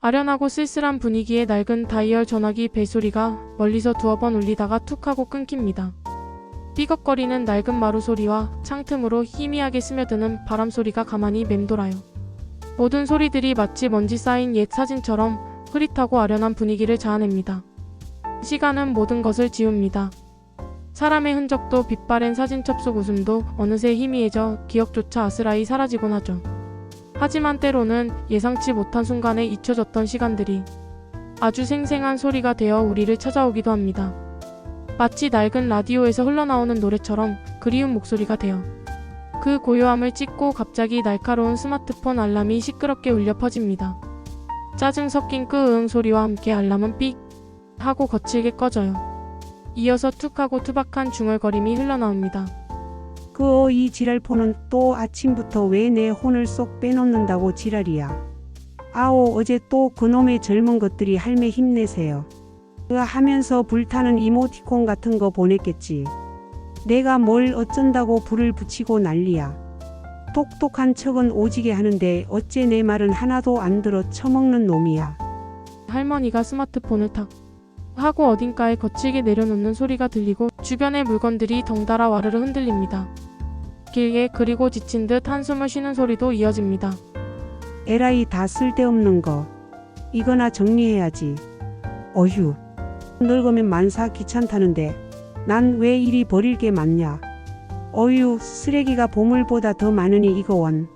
아련하고 쓸쓸한 분위기의 낡은 다이얼 전화기 벨소리가 멀리서 두어 번 울리다가 툭 하고 끊깁니다. 삐걱거리는 낡은 마루 소리와 창틈으로 희미하게 스며드는 바람 소리가 가만히 맴돌아요. 모든 소리들이 마치 먼지 쌓인 옛 사진처럼 흐릿하고 아련한 분위기를 자아냅니다. 시간은 모든 것을 지웁니다. 사람의 흔적도 빛바랜 사진첩 속 웃음도 어느새 희미해져 기억조차 아스라이 사라지곤 하죠. 하지만 때로는 예상치 못한 순간에 잊혀졌던 시간들이 아주 생생한 소리가 되어 우리를 찾아오기도 합니다. 마치 낡은 라디오에서 흘러나오는 노래처럼 그리운 목소리가 되어 그 고요함을 찢고 갑자기 날카로운 스마트폰 알람이 시끄럽게 울려 퍼집니다. 짜증 섞인 끄응 소리와 함께 알람은 삑 하고 거칠게 꺼져요. 이어서 툭 하고 투박한 중얼거림이 흘러나옵니다. 이 지랄폰은 또 아침부터 왜 내 혼을 쏙 빼놓는다고 지랄이야. 아오, 어제 또 그놈의 젊은 것들이 할매 힘내세요 하면서 불타는 이모티콘 같은 거 보냈겠지. 내가 뭘 어쩐다고 불을 붙이고 난리야. 똑똑한 척은 오지게 하는데 어째 내 말은 하나도 안 들어 처먹는 놈이야. 할머니가 스마트폰을 탁 하고 어딘가에 거칠게 내려놓는 소리가 들리고 주변의 물건들이 덩달아 와르르 흔들립니다. 길게 그리고 지친 듯 한숨을 쉬는 소리도 이어집니다. 에라이 다 쓸데없는 거. 이거나 정리해야지. 어휴. 늙으면 만사 귀찮다는데 난 왜 이리 버릴 게 많냐. 어휴, 쓰레기가 보물보다 더 많으니 이거 원.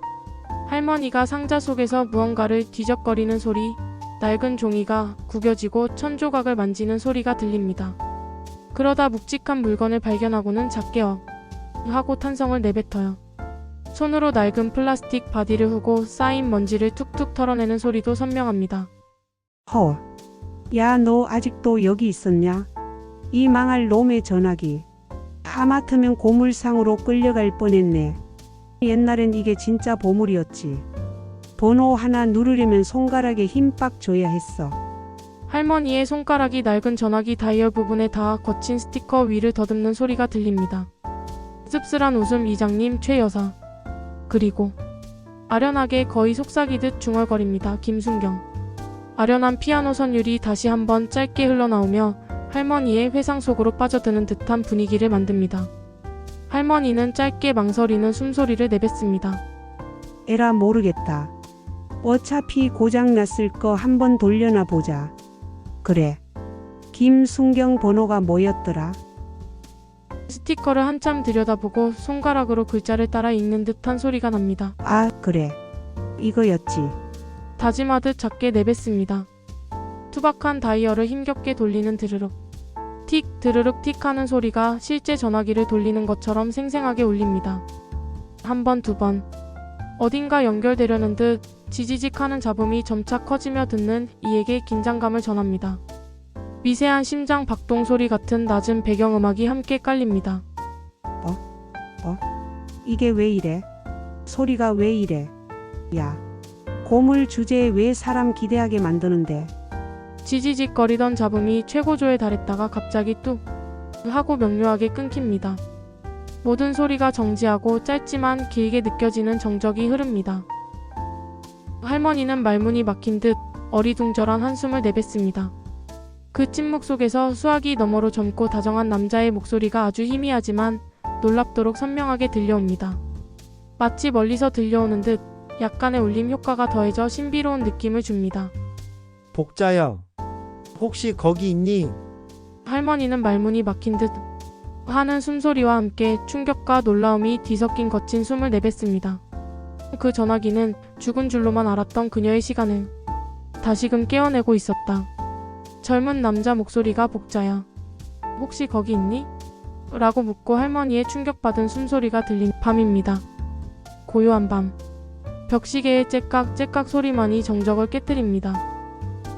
할머니가 상자 속에서 무언가를 뒤적거리는 소리, 낡은 종이가 구겨지고 천조각을 만지는 소리가 들립니다. 그러다 묵직한 물건을 발견하고는 작게 하고 탄성을 내뱉어요. 손으로 낡은 플라스틱 바디를 후고 쌓인 먼지를 툭툭 털어내는 소리도 선명합니다. 허. 야, 너 아직도 여기 있었냐? 이 망할 놈의 전화기. 하마터면 고물상으로 끌려갈 뻔했네. 옛날엔 이게 진짜 보물이었지. 번호 하나 누르려면 손가락에 힘 빡 줘야 했어. 할머니의 손가락이 낡은 전화기 다이얼 부분에 닿아 거친 스티커 위를 더듬는 소리가 들립니다. 씁쓸한 웃음 이장님 최 여사. 그리고 아련하게 거의 속삭이듯 중얼거립니다. 김순경. 아련한 피아노 선율이 다시 한번 짧게 흘러나오며 할머니의 회상 속으로 빠져드는 듯한 분위기를 만듭니다. 할머니는 짧게 망설이는 숨소리를 내뱉습니다. 에라 모르겠다. 어차피 고장났을 거 한번 돌려나 보자. 그래. 김순경 번호가 뭐였더라? 스티커를 한참 들여다보고 손가락으로 글자를 따라 읽는 듯한 소리가 납니다. 아, 그래. 이거였지. 다짐하듯 작게 내뱉습니다. 투박한 다이얼을 힘겹게 돌리는 드르륵 틱 드르륵 틱 하는 소리가 실제 전화기를 돌리는 것처럼 생생하게 울립니다. 한 번, 두 번. 어딘가 연결되려는 듯 지지직 하는 잡음이 점차 커지며 듣는 이에게 긴장감을 전합니다. 미세한 심장 박동 소리 같은 낮은 배경음악이 함께 깔립니다. 이게 왜 이래? 소리가 왜 이래? 야, 고물 주제에 왜 사람 기대하게 만드는데? 지지직거리던 잡음이 최고조에 달했다가 갑자기 뚝 하고 명료하게 끊깁니다. 모든 소리가 정지하고 짧지만 길게 느껴지는 정적이 흐릅니다. 할머니는 말문이 막힌 듯 어리둥절한 한숨을 내뱉습니다. 그 침묵 속에서 수화기 너머로 젊고 다정한 남자의 목소리가 아주 희미하지만 놀랍도록 선명하게 들려옵니다. 마치 멀리서 들려오는 듯 약간의 울림 효과가 더해져 신비로운 느낌을 줍니다. 복자야, 혹시 거기 있니? 할머니는 말문이 막힌 듯 하는 숨소리와 함께 충격과 놀라움이 뒤섞인 거친 숨을 내뱉습니다. 그 전화기는 죽은 줄로만 알았던 그녀의 시간을 다시금 깨어내고 있었다. 젊은 남자 목소리가 복자야. 혹시 거기 있니? 라고 묻고 할머니의 충격받은 숨소리가 들린 밤입니다. 고요한 밤. 벽시계의 째깍째깍 소리만이 정적을 깨뜨립니다.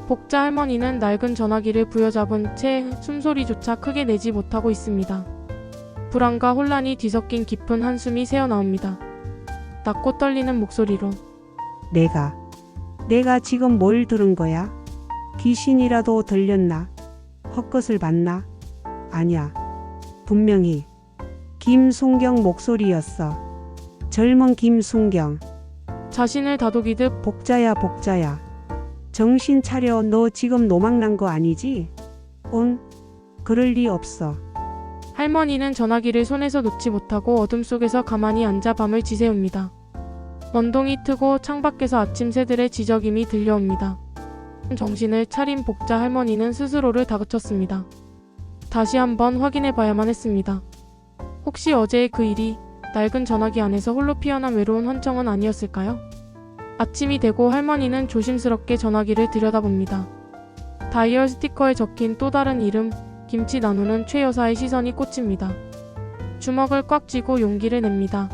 복자 할머니는 낡은 전화기를 부여잡은 채 숨소리조차 크게 내지 못하고 있습니다. 불안과 혼란이 뒤섞인 깊은 한숨이 새어나옵니다. 낮고 떨리는 목소리로 내가 지금 뭘 들은 거야? 귀신이라도 들렸나? 헛것을 봤나? 아냐. 분명히 김순경 목소리였어. 젊은 김순경. 자신을 다독이듯 복자야. 정신 차려. 너 지금 노망난 거 아니지? 응? 그럴 리 없어. 할머니는 전화기를 손에서 놓지 못하고 어둠 속에서 가만히 앉아 밤을 지새웁니다. 원동이 트고 창밖에서 아침 새들의 지저김이 들려옵니다. 정신을 차린 복자 할머니는 스스로를 다그쳤습니다. 다시 한번 확인해 봐야만 했습니다. 혹시 어제의 그 일이 낡은 전화기 안에서 홀로 피어난 외로운 환청은 아니었을까요? 아침이 되고 할머니는 조심스럽게 전화기를 들여다봅니다. 다이얼 스티커에 적힌 또 다른 이름, 김치 나누는 최 여사의 시선이 꽂힙니다. 주먹을 꽉 쥐고 용기를 냅니다.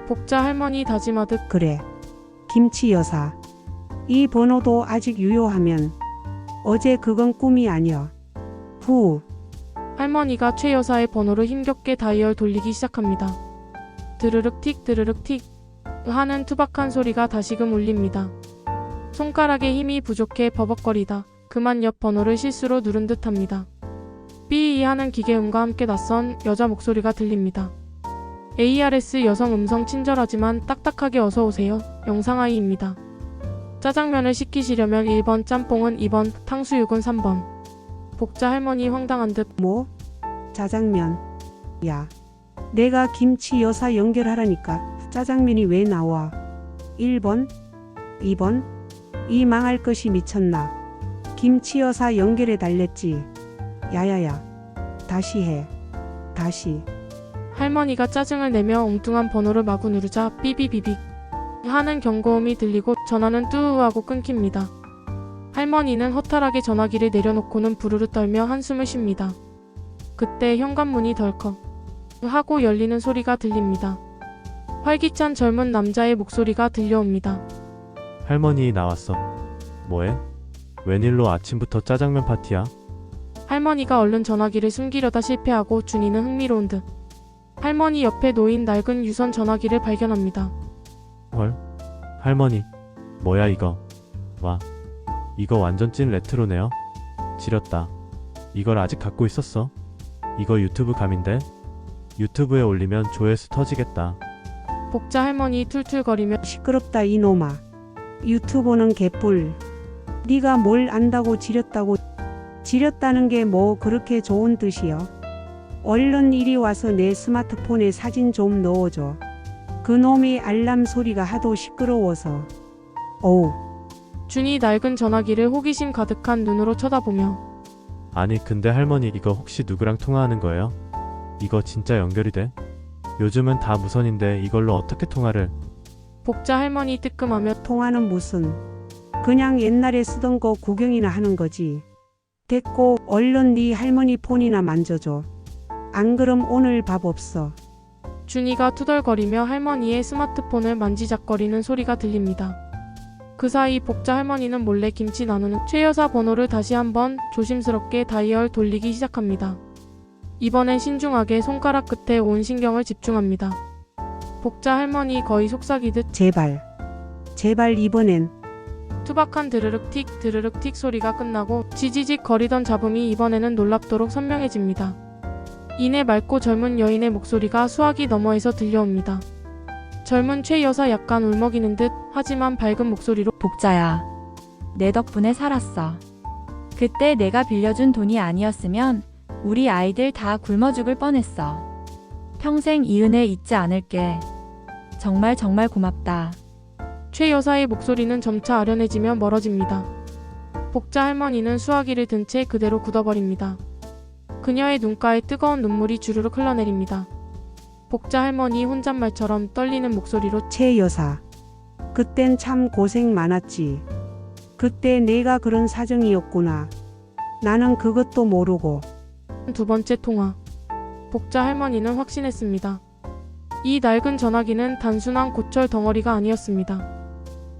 복자 할머니 다짐하듯 그래. 김치 여사. 이 번호도 아직 유효하면 어제 그건 꿈이 아니야. 후. 할머니가 최 여사의 번호를 힘겹게 다이얼 돌리기 시작합니다. 드르륵 틱 드르륵 틱 하는 투박한 소리가 다시금 울립니다. 손가락에 힘이 부족해 버벅거리다 그만 옆 번호를 실수로 누른 듯합니다. 삐이 하는 기계음과 함께 낯선 여자 목소리가 들립니다. ARS 여성 음성 친절하지만 딱딱하게 어서오세요. 영상아이입니다. 짜장면을 시키시려면 1번, 짬뽕은 2번, 탕수육은 3번. 복자 할머니 황당한 듯 뭐? 짜장면. 야. 내가 김치 여사 연결하라니까 짜장면이 왜 나와? 1번? 2번? 이 망할 것이 미쳤나? 김치 여사 연결해 달랬지. 야야야. 다시 해. 다시. 할머니가 짜증을 내며 엉뚱한 번호를 마구 누르자 삐비비빅 하는 경고음이 들리고 전화는 뚜우하고 끊깁니다. 할머니는 허탈하게 전화기를 내려놓고는 부르르 떨며 한숨을 쉽니다. 그때 현관문이 덜컥 하고 열리는 소리가 들립니다. 활기찬 젊은 남자의 목소리가 들려옵니다. 할머니 나왔어. 뭐해? 웬일로 아침부터 짜장면 파티야? 할머니가 얼른 전화기를 숨기려다 실패하고 준이는 흥미로운 듯 할머니 옆에 놓인 낡은 유선 전화기를 발견합니다. 헐? 할머니, 뭐야 이거? 와, 이거 완전 찐 레트로네요. 지렸다. 이걸 아직 갖고 있었어? 이거 유튜브 감인데? 유튜브에 올리면 조회수 터지겠다. 복자 할머니 툴툴거리며 시끄럽다 이놈아. 유튜버는 개뿔. 네가 뭘 안다고 지렸다고. 지렸다는 게 뭐 그렇게 좋은 뜻이여? 얼른 이리 와서 내 스마트폰에 사진 좀 넣어줘. 그놈의 알람 소리가 하도 시끄러워서. 어우. 준이 낡은 전화기를 호기심 가득한 눈으로 쳐다보며 아니 근데 할머니 이거 혹시 누구랑 통화하는 거예요? 이거 진짜 연결이 돼? 요즘은 다 무선인데 이걸로 어떻게 통화를? 복자 할머니 뜨끔하며 통화는 무슨. 그냥 옛날에 쓰던 거 구경이나 하는 거지. 됐고 얼른 네 할머니 폰이나 만져줘. 안 그럼 오늘 밥 없어. 준이가 투덜거리며 할머니의 스마트폰을 만지작거리는 소리가 들립니다. 그 사이 복자 할머니는 몰래 김치 나누는 최 여사 번호를 다시 한번 조심스럽게 다이얼 돌리기 시작합니다. 이번엔 신중하게 손가락 끝에 온 신경을 집중합니다. 복자 할머니 거의 속삭이듯 제발. 제발 이번엔. 투박한 드르륵 틱 소리가 끝나고 지지직 거리던 잡음이 이번에는 놀랍도록 선명해집니다. 이내 맑고 젊은 여인의 목소리가 수화기 너머에서 들려옵니다. 젊은 최 여사 약간 울먹이는 듯 하지만 밝은 목소리로 복자야. 내 덕분에 살았어. 그때 내가 빌려준 돈이 아니었으면 우리 아이들 다 굶어 죽을 뻔했어. 평생 이 은혜 잊지 않을게. 정말 정말 고맙다. 최 여사의 목소리는 점차 아련해지며 멀어집니다. 복자 할머니는 수화기를 든 채 그대로 굳어버립니다. 그녀의 눈가에 뜨거운 눈물이 주르륵 흘러내립니다. 복자 할머니 혼잣말처럼 떨리는 목소리로 최 여사. 그땐 참 고생 많았지. 그때 내가 그런 사정이었구나. 나는 그것도 모르고. 두 번째 통화. 복자 할머니는 확신했습니다. 이 낡은 전화기는 단순한 고철 덩어리가 아니었습니다.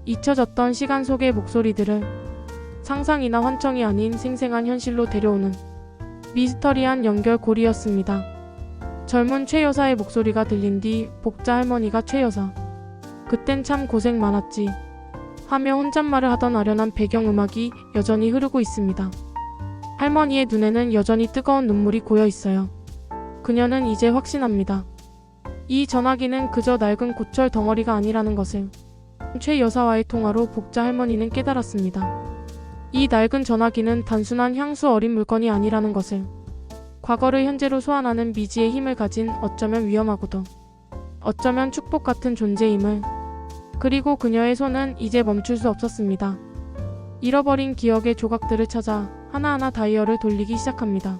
잊혀졌던 시간 속의 목소리들을 상상이나 환청이 아닌 생생한 현실로 데려오는 미스터리한 연결고리였습니다. 젊은 최 여사의 목소리가 들린 뒤 복자 할머니가 최 여사. 그땐 참 고생 많았지. 하며 혼잣말을 하던 아련한 배경음악이 여전히 흐르고 있습니다. 할머니의 눈에는 여전히 뜨거운 눈물이 고여 있어요. 그녀는 이제 확신합니다. 이 전화기는 그저 낡은 고철 덩어리가 아니라는 것을 최 여사와의 통화로 복자 할머니는 깨달았습니다. 이 낡은 전화기는 단순한 향수 어린 물건이 아니라는 것을, 과거를 현재로 소환하는 미지의 힘을 가진 어쩌면 위험하고도 어쩌면 축복 같은 존재임을, 그리고 그녀의 손은 이제 멈출 수 없었습니다. 잃어버린 기억의 조각들을 찾아 하나하나 다이얼을 돌리기 시작합니다.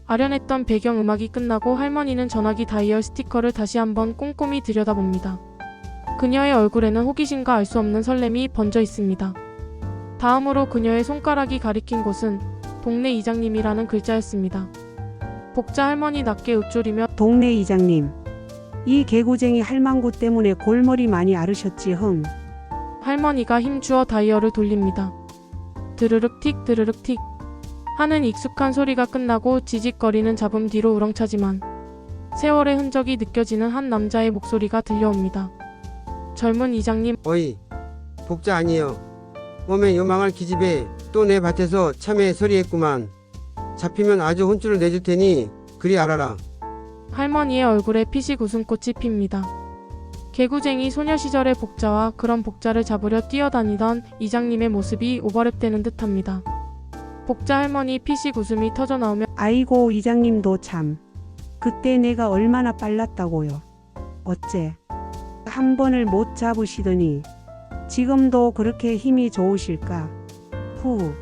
아련했던 배경음악이 끝나고 할머니는 전화기 다이얼 스티커를 다시 한번 꼼꼼히 들여다봅니다. 그녀의 얼굴에는 호기심과 알 수 없는 설렘이 번져 있습니다. 다음으로 그녀의 손가락이 가리킨 곳은 동네 이장님이라는 글자였습니다. 복자 할머니 낮게 읊조리며 동네 이장님. 이 개구쟁이 할망구 때문에 골머리 많이 앓으셨지 흥. 할머니가 힘주어 다이얼을 돌립니다. 드르륵 틱 드르륵 틱 하는 익숙한 소리가 끝나고 지직거리는 잡음 뒤로 우렁차지만 세월의 흔적이 느껴지는 한 남자의 목소리가 들려옵니다. 젊은 이장님, 어이, 복자 아니여. 몸에 요망할 기집애 또 내 밭에서 참외 서리했구만. 잡히면 아주 혼쭐을 내줄 테니 그리 알아라. 할머니의 얼굴에 피식 웃음꽃이 핍니다. 개구쟁이 소녀 시절의 복자와 그런 복자를 잡으려 뛰어다니던 이장님의 모습이 오버랩되는 듯합니다. 복자 할머니 피식 웃음이 터져나오며 아이고 이장님도 참. 그때 내가 얼마나 빨랐다고요. 어째 한 번을 못 잡으시더니 지금도 그렇게 힘이 좋으실까. 후.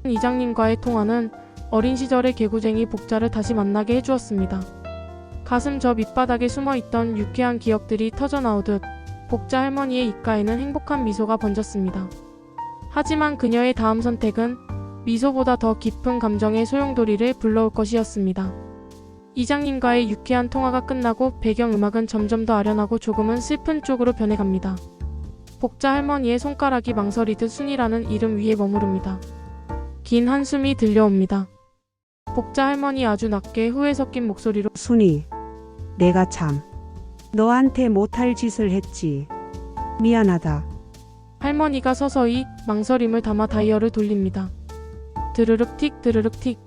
이장님과의 통화는 어린 시절의 개구쟁이 복자를 다시 만나게 해주었습니다. 가슴 저 밑바닥에 숨어있던 유쾌한 기억들이 터져나오듯 복자 할머니의 입가에는 행복한 미소가 번졌습니다. 하지만 그녀의 다음 선택은 미소보다 더 깊은 감정의 소용돌이를 불러올 것이었습니다. 이장님과의 유쾌한 통화가 끝나고 배경음악은 점점 더 아련하고 조금은 슬픈 쪽으로 변해갑니다. 복자 할머니의 손가락이 망설이듯 순이라는 이름 위에 머무릅니다. 긴 한숨이 들려옵니다. 복자 할머니 아주 낮게 후회 섞인 목소리로 순이. 내가 참 너한테 못할 짓을 했지. 미안하다. 할머니가 서서히 망설임을 담아 다이얼을 돌립니다. 드르륵 틱 드르륵 틱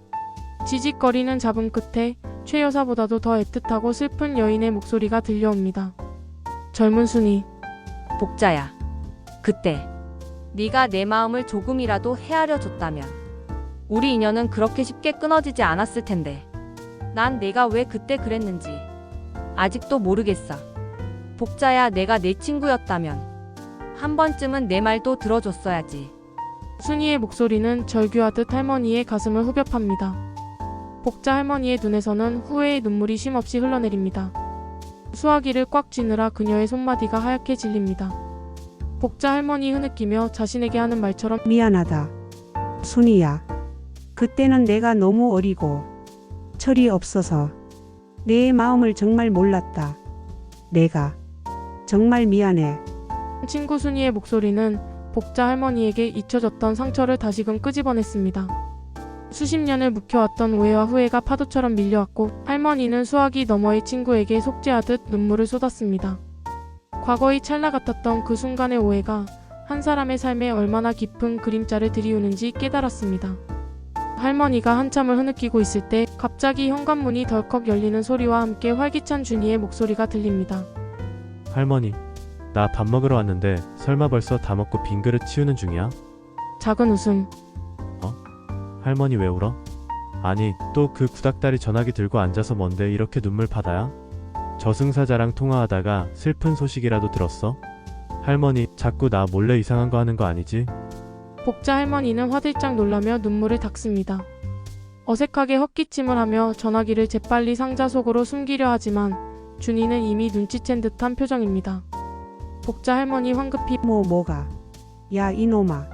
지직거리는 잡음 끝에 최 여사보다도 더 애틋하고 슬픈 여인의 목소리가 들려옵니다. 젊은 순이, 복자야. 그때 네가 내 마음을 조금이라도 헤아려 줬다면 우리 인연은 그렇게 쉽게 끊어지지 않았을 텐데. 난 내가 왜 그때 그랬는지 아직도 모르겠어. 복자야, 내가 내 친구였다면 한 번쯤은 내 말도 들어줬어야지. 순이의 목소리는 절규하듯 할머니의 가슴을 후벼 팝니다. 복자 할머니의 눈에서는 후회의 눈물이 쉼없이 흘러내립니다. 수화기를 꽉 쥐느라 그녀의 손마디가 하얗게 질립니다. 복자 할머니 흐느끼며 자신에게 하는 말처럼 미안하다. 순이야. 그때는 내가 너무 어리고 철이 없어서 내 마음을 정말 몰랐다. 내가 정말 미안해. 친구 순이의 목소리는 복자 할머니에게 잊혀졌던 상처를 다시금 끄집어냈습니다. 수십 년을 묵혀왔던 오해와 후회가 파도처럼 밀려왔고 할머니는 수화기 너머의 친구에게 속죄하듯 눈물을 쏟았습니다. 과거의 찰나 같았던 그 순간의 오해가 한 사람의 삶에 얼마나 깊은 그림자를 들이우는지 깨달았습니다. 할머니가 한참을 흐느끼고 있을 때 갑자기 현관문이 덜컥 열리는 소리와 함께 활기찬 준이의 목소리가 들립니다. 할머니, 나 밥 먹으러 왔는데 설마 벌써 다 먹고 빈 그릇 치우는 중이야? 작은 웃음. 할머니 왜 울어? 아니, 또 그 구닥다리 전화기 들고 앉아서 뭔데 이렇게 눈물 바다야? 저승사자랑 통화하다가 슬픈 소식이라도 들었어? 할머니, 자꾸 나 몰래 이상한 거 하는 거 아니지? 복자 할머니는 화들짝 놀라며 눈물을 닦습니다. 어색하게 헛기침을 하며 전화기를 재빨리 상자 속으로 숨기려 하지만 준이는 이미 눈치챈 듯한 표정입니다. 복자 할머니 황급히 뭐가? 야 이놈아.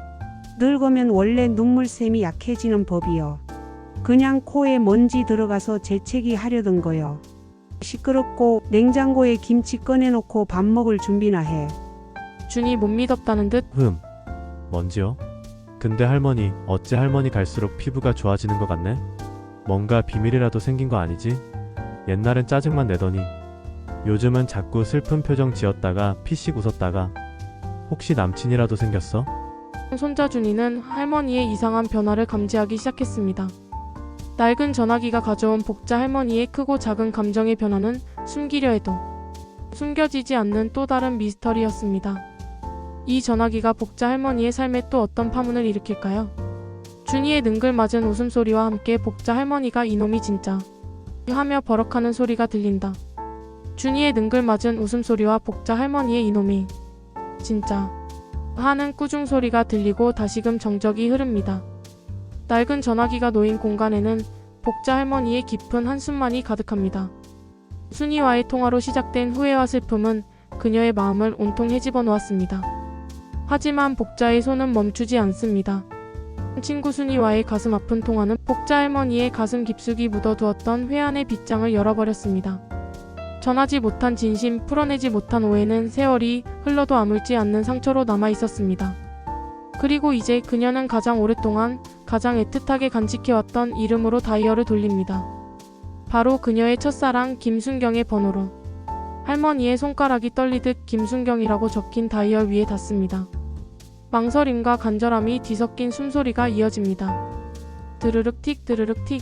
늙으면 원래 눈물샘이 약해지는 법이여. 그냥 코에 먼지 들어가서 재채기 하려던 거여. 시끄럽고 냉장고에 김치 꺼내놓고 밥 먹을 준비나 해. 준이 못 믿었다는 듯 뭔지요? 근데 할머니, 어째 할머니 갈수록 피부가 좋아지는 것 같네? 뭔가 비밀이라도 생긴 거 아니지? 옛날엔 짜증만 내더니 요즘은 자꾸 슬픈 표정 지었다가 피식 웃었다가 혹시 남친이라도 생겼어? 손자 준이는 할머니의 이상한 변화를 감지하기 시작했습니다. 낡은 전화기가 가져온 복자 할머니의 크고 작은 감정의 변화는 숨기려 해도 숨겨지지 않는 또 다른 미스터리였습니다. 이 전화기가 복자 할머니의 삶에 또 어떤 파문을 일으킬까요? 준이의 능글맞은 웃음소리와 함께 복자 할머니가 이놈이 진짜 하며 버럭하는 소리가 들린다. 준이의 능글맞은 웃음소리와 복자 할머니의 이놈이 진짜 하는 꾸중 소리가 들리고 다시금 정적이 흐릅니다. 낡은 전화기가 놓인 공간에는 복자 할머니의 깊은 한숨만이 가득합니다. 순이와의 통화로 시작된 후회와 슬픔은 그녀의 마음을 온통 헤집어 놓았습니다. 하지만 복자의 손은 멈추지 않습니다. 친구 순이와의 가슴 아픈 통화는 복자 할머니의 가슴 깊숙이 묻어두었던 회한의 빗장을 열어버렸습니다. 전하지 못한 진심, 풀어내지 못한 오해는 세월이 흘러도 아물지 않는 상처로 남아 있었습니다. 그리고 이제 그녀는 가장 오랫동안 가장 애틋하게 간직해왔던 이름으로 다이얼을 돌립니다. 바로 그녀의 첫사랑 김순경의 번호로. 할머니의 손가락이 떨리듯 김순경이라고 적힌 다이얼 위에 닿습니다. 망설임과 간절함이 뒤섞인 숨소리가 이어집니다. 드르륵 틱 드르륵 틱.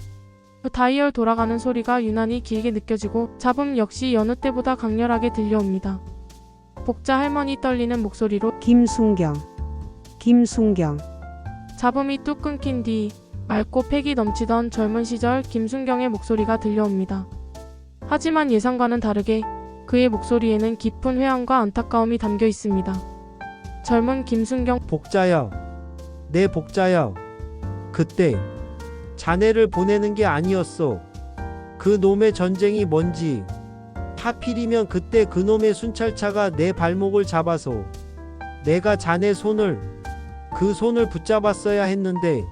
그 다이얼 돌아가는 소리가 유난히 길게 느껴지고 잡음 역시 여느 때보다 강렬하게 들려옵니다. 복자 할머니 떨리는 목소리로 김순경. 김순경. 잡음이 뚝 끊긴 뒤 맑고 패기 넘치던 젊은 시절 김순경의 목소리가 들려옵니다. 하지만 예상과는 다르게 그의 목소리에는 깊은 회한과 안타까움이 담겨 있습니다. 젊은 김순경, 복자여, 내 복자여. 그때 자네를 보내는 게 아니었어. 그 놈의 전쟁이 뭔지. 하필이면 그때 그 놈의 순찰차가 내 발목을 잡아서 내가 자네 손을, 그 손을 붙잡았어야 했는데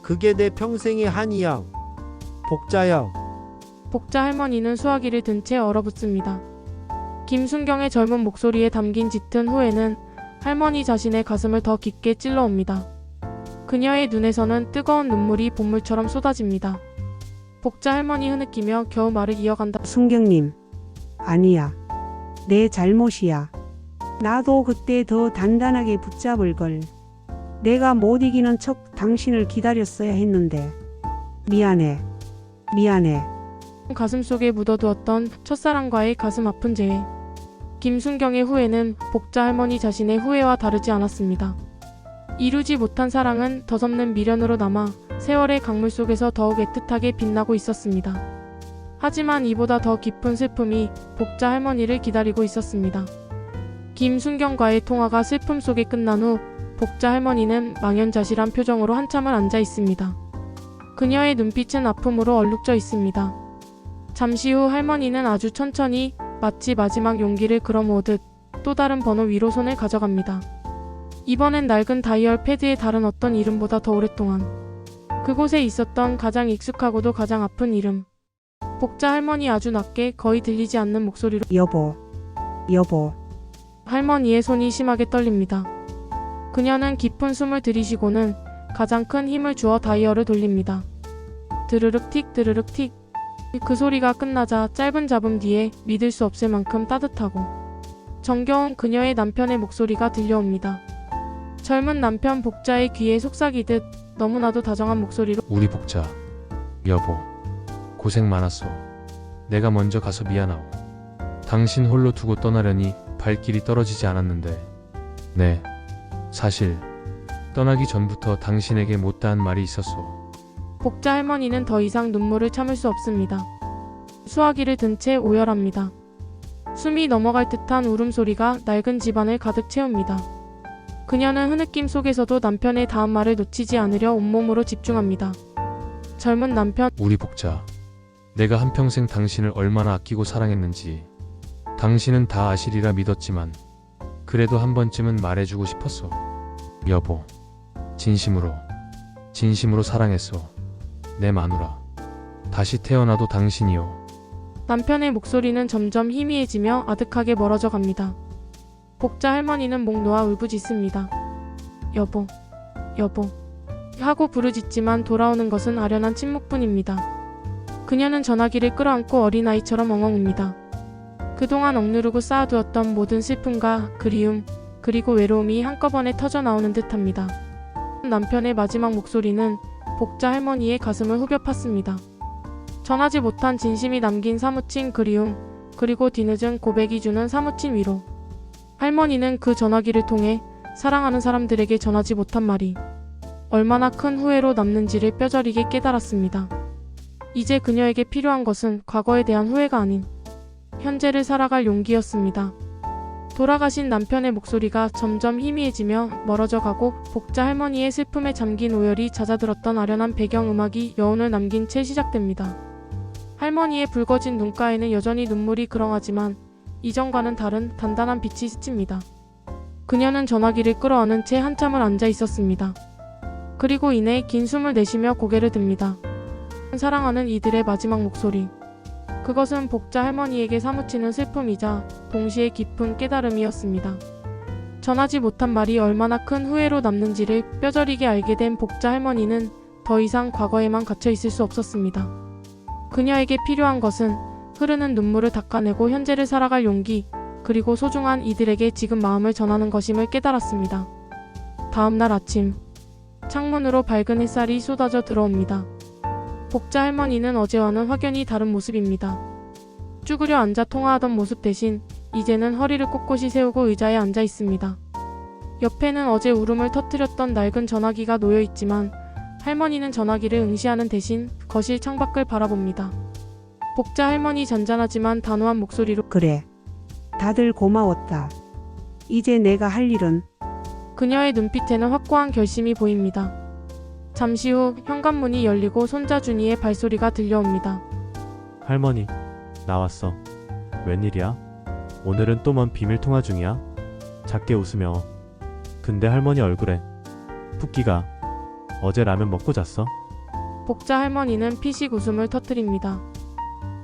그게 내 평생의 한이야. 복자여. 복자 할머니는 수화기를 든 채 얼어붙습니다. 김순경의 젊은 목소리에 담긴 짙은 후회는 할머니 자신의 가슴을 더 깊게 찔러옵니다. 그녀의 눈에서는 뜨거운 눈물이 본물처럼 쏟아집니다. 복자 할머니 흐느끼며 겨우 말을 이어간다. 순경님. 아니야. 내 잘못이야. 나도 그때 더 단단하게 붙잡을 걸. 내가 못 이기는 척 당신을 기다렸어야 했는데. 미안해. 미안해. 가슴속에 묻어두었던 첫사랑과의 가슴 아픈 재회. 김순경의 후회는 복자 할머니 자신의 후회와 다르지 않았습니다. 이루지 못한 사랑은 덧없는 미련으로 남아 세월의 강물 속에서 더욱 애틋하게 빛나고 있었습니다. 하지만 이보다 더 깊은 슬픔이 복자 할머니를 기다리고 있었습니다. 김순경과의 통화가 슬픔 속에 끝난 후 복자 할머니는 망연자실한 표정으로 한참을 앉아 있습니다. 그녀의 눈빛은 아픔으로 얼룩져 있습니다. 잠시 후 할머니는 아주 천천히 마치 마지막 용기를 끌어모으듯 또 다른 번호 위로 손을 가져갑니다. 이번엔 낡은 다이얼 패드에 다른 어떤 이름보다 더 오랫동안 그곳에 있었던 가장 익숙하고도 가장 아픈 이름. 복자 할머니 아주 낮게 거의 들리지 않는 목소리로 여보. 여보. 할머니의 손이 심하게 떨립니다. 그녀는 깊은 숨을 들이쉬고는 가장 큰 힘을 주어 다이얼을 돌립니다. 드르륵 틱 드르륵 틱. 그 소리가 끝나자 짧은 잡음 뒤에 믿을 수 없을 만큼 따뜻하고 정겨운 그녀의 남편의 목소리가 들려옵니다. 젊은 남편 복자의 귀에 속삭이듯 너무나도 다정한 목소리로 우리 복자, 여보, 고생 많았어. 내가 먼저 가서 미안하오. 당신 홀로 두고 떠나려니 발길이 떨어지지 않았는데. 네, 사실 떠나기 전부터 당신에게 못다한 말이 있었소. 복자 할머니는 더 이상 눈물을 참을 수 없습니다. 수화기를 든 채 오열합니다. 숨이 넘어갈 듯한 울음소리가 낡은 집안을 가득 채웁니다. 그녀는 흐느낌 속에서도 남편의 다음 말을 놓치지 않으려 온몸으로 집중합니다. 젊은 남편, 우리 복자, 내가 한평생 당신을 얼마나 아끼고 사랑했는지 당신은 다 아시리라 믿었지만 그래도 한 번쯤은 말해주고 싶었어. 여보, 진심으로 사랑했어. 내 마누라, 다시 태어나도 당신이요. 남편의 목소리는 점점 희미해지며 아득하게 멀어져 갑니다. 복자 할머니는 목 놓아 울부짖습니다. 여보, 여보 하고 부르짖지만 돌아오는 것은 아련한 침묵뿐입니다. 그녀는 전화기를 끌어안고 어린아이처럼 엉엉 웁니다. 그동안 억누르고 쌓아두었던 모든 슬픔과 그리움, 그리고 외로움이 한꺼번에 터져나오는 듯합니다. 남편의 마지막 목소리는 복자 할머니의 가슴을 후벼 팠습니다. 전하지 못한 진심이 남긴 사무친 그리움, 그리고 뒤늦은 고백이 주는 사무친 위로. 할머니는 그 전화기를 통해 사랑하는 사람들에게 전하지 못한 말이 얼마나 큰 후회로 남는지를 뼈저리게 깨달았습니다. 이제 그녀에게 필요한 것은 과거에 대한 후회가 아닌 현재를 살아갈 용기였습니다. 돌아가신 남편의 목소리가 점점 희미해지며 멀어져 가고 복자 할머니의 슬픔에 잠긴 오열이 잦아들었던 아련한 배경음악이 여운을 남긴 채 시작됩니다. 할머니의 붉어진 눈가에는 여전히 눈물이 그렁하지만 이전과는 다른 단단한 빛이 스칩니다. 그녀는 전화기를 끌어안은 채 한참을 앉아 있었습니다. 그리고 이내 긴 숨을 내쉬며 고개를 듭니다. 사랑하는 이들의 마지막 목소리. 그것은 복자 할머니에게 사무치는 슬픔이자 동시에 깊은 깨달음이었습니다. 전하지 못한 말이 얼마나 큰 후회로 남는지를 뼈저리게 알게 된 복자 할머니는 더 이상 과거에만 갇혀 있을 수 없었습니다. 그녀에게 필요한 것은 흐르는 눈물을 닦아내고 현재를 살아갈 용기, 그리고 소중한 이들에게 지금 마음을 전하는 것임을 깨달았습니다. 다음 날 아침, 창문으로 밝은 햇살이 쏟아져 들어옵니다. 복자 할머니는 어제와는 확연히 다른 모습입니다. 쭈그려 앉아 통화하던 모습 대신 이제는 허리를 꼿꼿이 세우고 의자에 앉아 있습니다. 옆에는 어제 울음을 터뜨렸던 낡은 전화기가 놓여 있지만 할머니는 전화기를 응시하는 대신 거실 창밖을 바라봅니다. 복자 할머니 잔잔하지만 단호한 목소리로 그래. 다들 고마웠다. 이제 내가 할 일은 그녀의 눈빛에는 확고한 결심이 보입니다. 잠시 후 현관문이 열리고 손자 준이의 발소리가 들려옵니다. 할머니, 나왔어. 웬일이야? 오늘은 또 뭔 비밀 통화 중이야? 작게 웃으며. 근데 할머니 얼굴에 붓기가. 어제 라면 먹고 잤어? 복자 할머니는 피식 웃음을 터뜨립니다.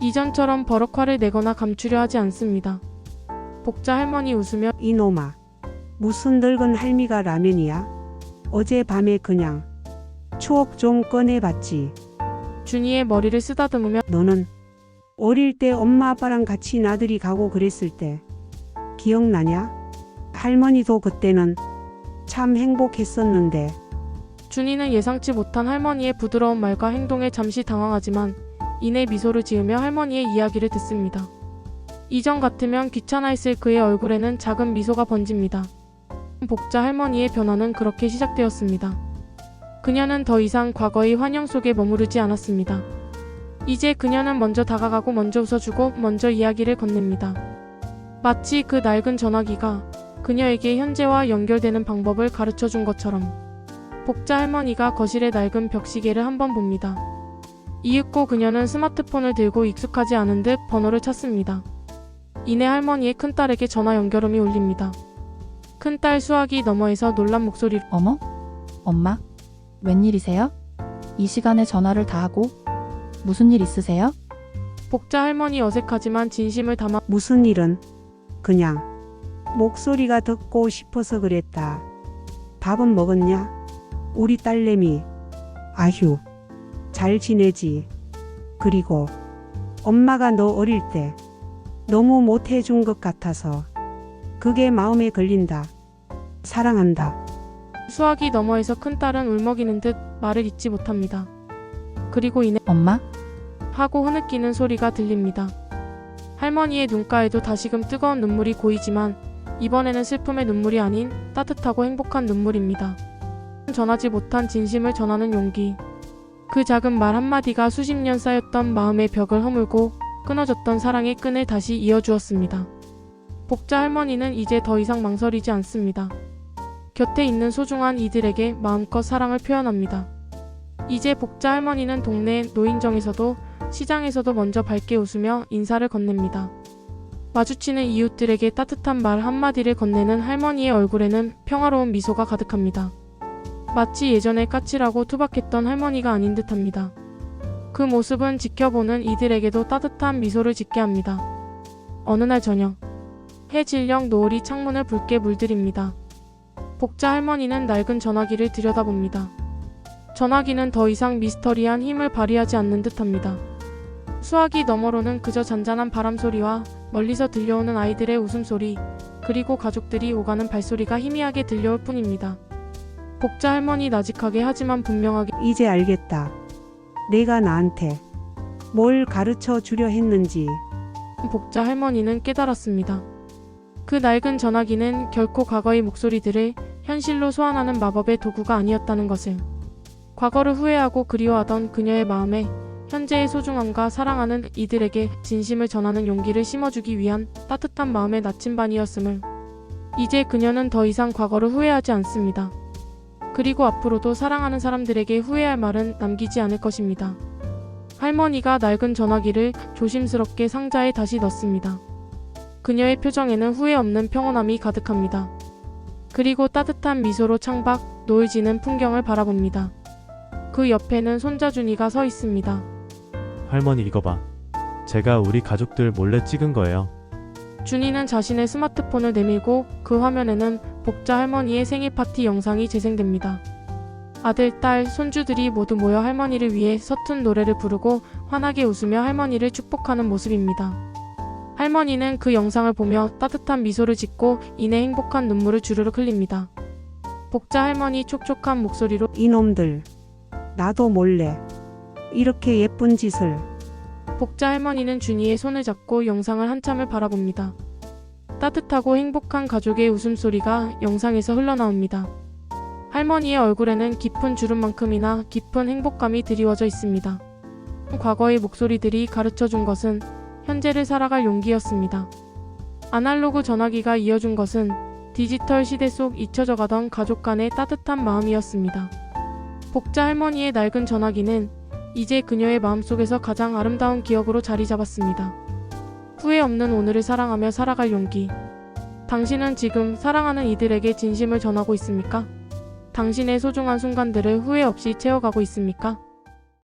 이전처럼 버럭 화를 내거나 감추려 하지 않습니다. 복자 할머니 웃으며 이놈아. 무슨 늙은 할미가 라면이야? 어젯밤에 그냥 추억 좀 꺼내봤지. 준이의 머리를 쓰다듬으며 너는 어릴 때 엄마 아빠랑 같이 나들이 가고 그랬을 때 기억나냐? 할머니도 그때는 참 행복했었는데. 준이는 예상치 못한 할머니의 부드러운 말과 행동에 잠시 당황하지만 이내 미소를 지으며 할머니의 이야기를 듣습니다. 이전 같으면 귀찮아했을 그의 얼굴에는 작은 미소가 번집니다. 복자 할머니의 변화는 그렇게 시작되었습니다. 그녀는 더 이상 과거의 환영 속에 머무르지 않았습니다. 이제 그녀는 먼저 다가가고 먼저 웃어주고 먼저 이야기를 건넵니다. 마치 그 낡은 전화기가 그녀에게 현재와 연결되는 방법을 가르쳐준 것처럼. 복자 할머니가 거실의 낡은 벽시계를 한번 봅니다. 이윽고 그녀는 스마트폰을 들고 익숙하지 않은 듯 번호를 찾습니다. 이내 할머니의 큰딸에게 전화 연결음이 울립니다. 큰딸 수학이 너머에서 놀란 목소리로 어머? 엄마? 웬일이세요? 이 시간에 전화를 다 하고? 무슨 일 있으세요? 복자 할머니 어색하지만 진심을 담아 무슨 일은? 그냥 목소리가 듣고 싶어서 그랬다. 밥은 먹었냐? 우리 딸내미. 아휴. 잘 지내지? 그리고 엄마가 너 어릴 때 너무 못해준 것 같아서 그게 마음에 걸린다. 사랑한다. 수학이 너머에서 큰딸은 울먹이는 듯 말을 잇지 못합니다. 그리고 이내 엄마? 하고 흐느끼는 소리가 들립니다. 할머니의 눈가에도 다시금 뜨거운 눈물이 고이지만 이번에는 슬픔의 눈물이 아닌 따뜻하고 행복한 눈물입니다. 전하지 못한 진심을 전하는 용기. 그 작은 말 한마디가 수십 년 쌓였던 마음의 벽을 허물고 끊어졌던 사랑의 끈을 다시 이어주었습니다. 복자 할머니는 이제 더 이상 망설이지 않습니다. 곁에 있는 소중한 이들에게 마음껏 사랑을 표현합니다. 이제 복자 할머니는 동네 노인정에서도 시장에서도 먼저 밝게 웃으며 인사를 건넵니다. 마주치는 이웃들에게 따뜻한 말 한마디를 건네는 할머니의 얼굴에는 평화로운 미소가 가득합니다. 마치 예전에 까칠하고 투박했던 할머니가 아닌 듯합니다. 그 모습은 지켜보는 이들에게도 따뜻한 미소를 짓게 합니다. 어느 날 저녁, 해 질녘 노을이 창문을 붉게 물들입니다. 복자 할머니는 낡은 전화기를 들여다봅니다. 전화기는 더 이상 미스터리한 힘을 발휘하지 않는 듯합니다. 수화기 너머로는 그저 잔잔한 바람소리와 멀리서 들려오는 아이들의 웃음소리, 그리고 가족들이 오가는 발소리가 희미하게 들려올 뿐입니다. 복자 할머니 나직하게 하지만 분명하게 이제 알겠다. 내가 나한테 뭘 가르쳐 주려 했는지. 복자 할머니는 깨달았습니다. 그 낡은 전화기는 결코 과거의 목소리들을 현실로 소환하는 마법의 도구가 아니었다는 것을. 과거를 후회하고 그리워하던 그녀의 마음에 현재의 소중함과 사랑하는 이들에게 진심을 전하는 용기를 심어주기 위한 따뜻한 마음의 나침반이었음을. 이제 그녀는 더 이상 과거를 후회하지 않습니다. 그리고 앞으로도 사랑하는 사람들에게 후회할 말은 남기지 않을 것입니다. 할머니가 낡은 전화기를 조심스럽게 상자에 다시 넣습니다. 그녀의 표정에는 후회 없는 평온함이 가득합니다. 그리고 따뜻한 미소로 창밖 노을 지는 풍경을 바라봅니다. 그 옆에는 손자 준이가 서 있습니다. 할머니 이거 봐. 제가 우리 가족들 몰래 찍은 거예요. 준이는 자신의 스마트폰을 내밀고 그 화면에는 복자 할머니의 생일 파티 영상이 재생됩니다. 아들, 딸, 손주들이 모두 모여 할머니를 위해 서툰 노래를 부르고 환하게 웃으며 할머니를 축복하는 모습입니다. 할머니는 그 영상을 보며 따뜻한 미소를 짓고 이내 행복한 눈물을 주르륵 흘립니다. 복자 할머니 촉촉한 목소리로 이놈들. 나도 몰래. 이렇게 예쁜 짓을. 복자 할머니는 준이의 손을 잡고 영상을 한참을 바라봅니다. 따뜻하고 행복한 가족의 웃음소리가 영상에서 흘러나옵니다. 할머니의 얼굴에는 깊은 주름만큼이나 깊은 행복감이 드리워져 있습니다. 과거의 목소리들이 가르쳐준 것은 현재를 살아갈 용기였습니다. 아날로그 전화기가 이어준 것은 디지털 시대 속 잊혀져가던 가족 간의 따뜻한 마음이었습니다. 복자 할머니의 낡은 전화기는 이제 그녀의 마음속에서 가장 아름다운 기억으로 자리 잡았습니다. 후회 없는 오늘을 사랑하며 살아갈 용기. 당신은 지금 사랑하는 이들에게 진심을 전하고 있습니까? 당신의 소중한 순간들을 후회 없이 채워가고 있습니까?